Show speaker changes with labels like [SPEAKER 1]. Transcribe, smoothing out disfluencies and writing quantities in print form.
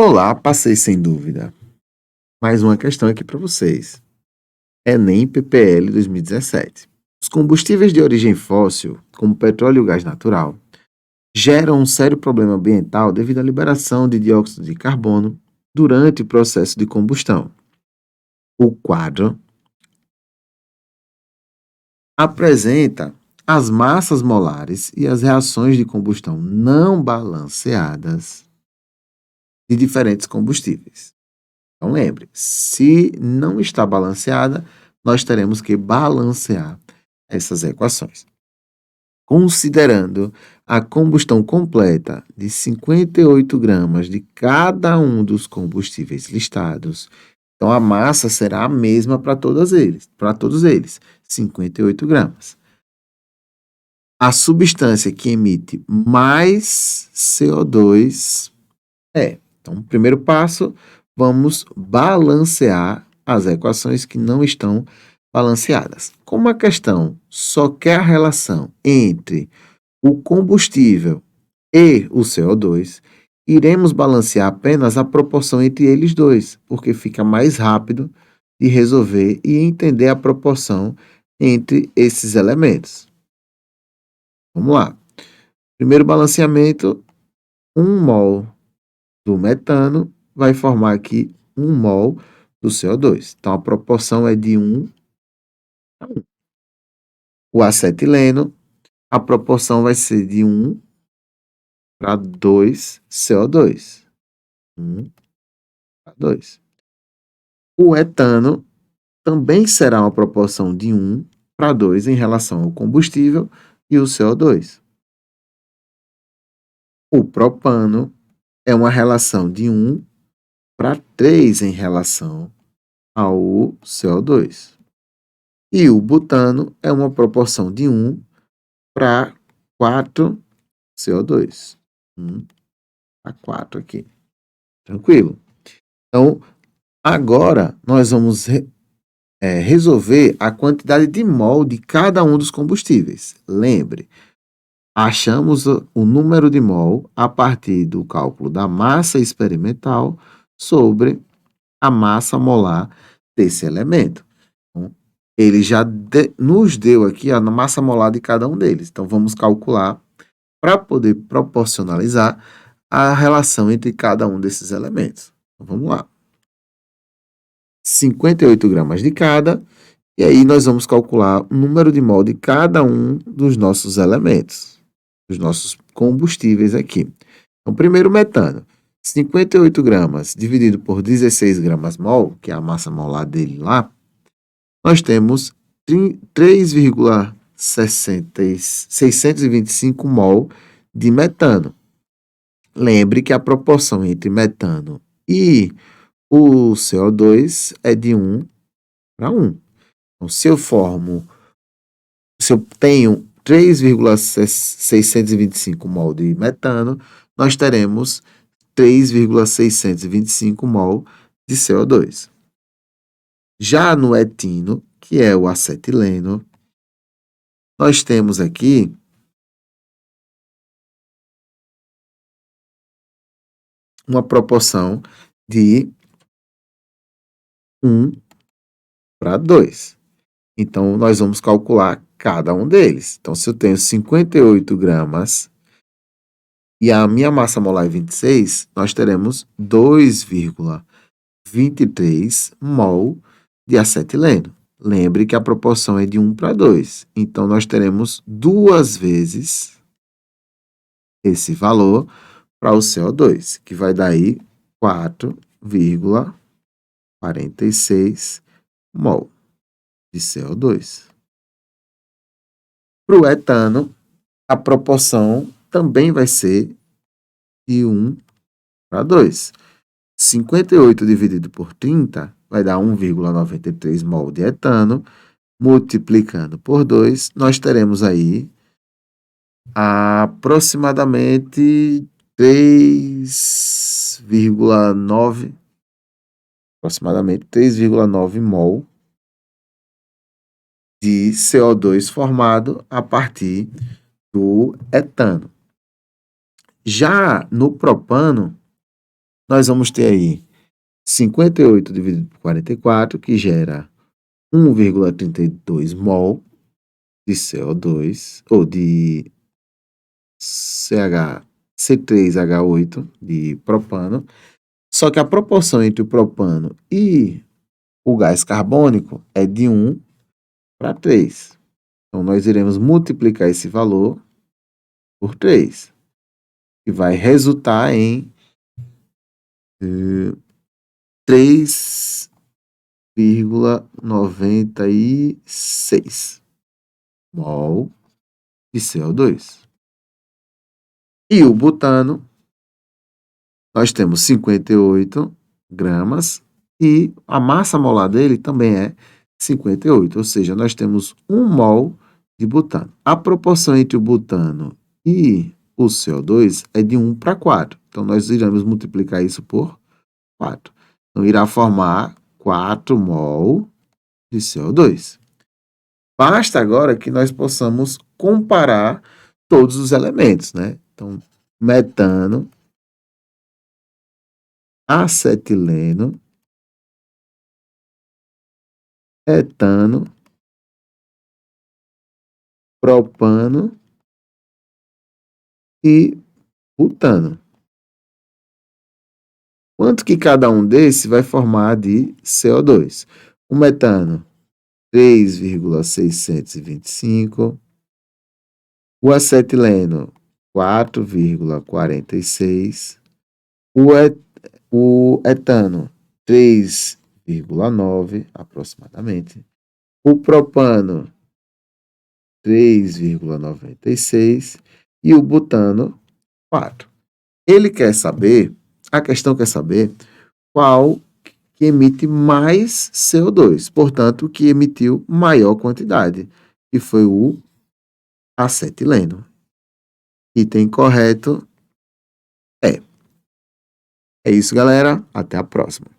[SPEAKER 1] Olá, passei sem dúvida. Mais uma questão aqui para vocês. Enem PPL 2017. Os combustíveis de origem fóssil, como petróleo e gás natural, geram um sério problema ambiental devido à liberação de dióxido de carbono durante o processo de combustão. O quadro apresenta as massas molares e as reações de combustão não balanceadas de diferentes combustíveis. Então lembre, se não está balanceada, nós teremos que balancear essas equações. Considerando a combustão completa de 58 gramas de cada um dos combustíveis listados, então a massa será a mesma para todos eles, 58 gramas. A substância que emite mais CO2 então, primeiro passo, vamos balancear as equações que não estão balanceadas. Como a questão só quer a relação entre o combustível e o CO2, iremos balancear apenas a proporção entre eles dois, porque fica mais rápido de resolver e entender a proporção entre esses elementos. Vamos lá. Primeiro balanceamento, 1 mol do metano vai formar aqui 1 mol do CO2. Então, a proporção é de 1 a 1. O acetileno, a proporção vai ser de 1 para 2 CO2. 1 para 2. O etano também será uma proporção de 1 para 2 em relação ao combustível e o CO2. O propano é uma relação de 1 para 3 em relação ao CO2. E o butano é uma proporção de 1 para 4 CO2. 1 para 4 aqui. Tranquilo? Então, agora nós vamos resolver a quantidade de mol de cada um dos combustíveis. Lembre, achamos o número de mol a partir do cálculo da massa experimental sobre a massa molar desse elemento. Então, ele já nos deu aqui a massa molar de cada um deles. Então, vamos calcular para poder proporcionalizar a relação entre cada um desses elementos. Então, vamos lá. 58 gramas de cada, e aí nós vamos calcular o número de mol de cada um dos nossos elementos, dos nossos combustíveis aqui. Então, primeiro metano. 58 gramas dividido por 16 gramas mol, que é a massa molar dele lá, nós temos 3,625 mol de metano. Lembre que a proporção entre metano e o CO2 é de 1 para 1. Então, se eu tenho 3,625 mol de metano, nós teremos 3,625 mol de CO2. Já no etino, que é o acetileno, nós temos aqui uma proporção de 1 para 2. Então, nós vamos calcular cada um deles. Então, se eu tenho 58 gramas e a minha massa molar é 26, nós teremos 2,23 mol de acetileno. Lembre que a proporção é de 1 para 2. Então, nós teremos 2 vezes esse valor para o CO2, que vai dar aí 4,46 mol de CO2. Para o etano, a proporção também vai ser de 1 para 2. 58 dividido por 30 vai dar 1,93 mol de etano. Multiplicando por 2, nós teremos aí aproximadamente 3,9 mol de CO2 formado a partir do etano. Já no propano, Nós vamos ter aí 58 dividido por 44, que gera 1,32 mol de CO2, ou de C3H8 de propano. Só que a proporção entre o propano e o gás carbônico é de 1 para 3. Então, nós iremos multiplicar esse valor por 3, que vai resultar em 3,96 mol de CO2. E o butano, nós temos 58 gramas e a massa molar dele também é 58, ou seja, nós temos 1 mol de butano. A proporção entre o butano e o CO2 é de 1 para 4. Então, nós iremos multiplicar isso por 4. Então, irá formar 4 mol de CO2. Basta agora que nós possamos comparar todos os elementos, né? Então, metano, acetileno, etano, propano e butano. Quanto que cada um desses vai formar de CO2? O metano, 3,625. O acetileno, 4,46. O etano, 3,9 aproximadamente. O propano, 3,96. E o butano, 4. A questão quer saber qual que emite mais CO2, portanto, que emitiu maior quantidade, que foi o acetileno. Item correto é. É isso, galera. Até a próxima.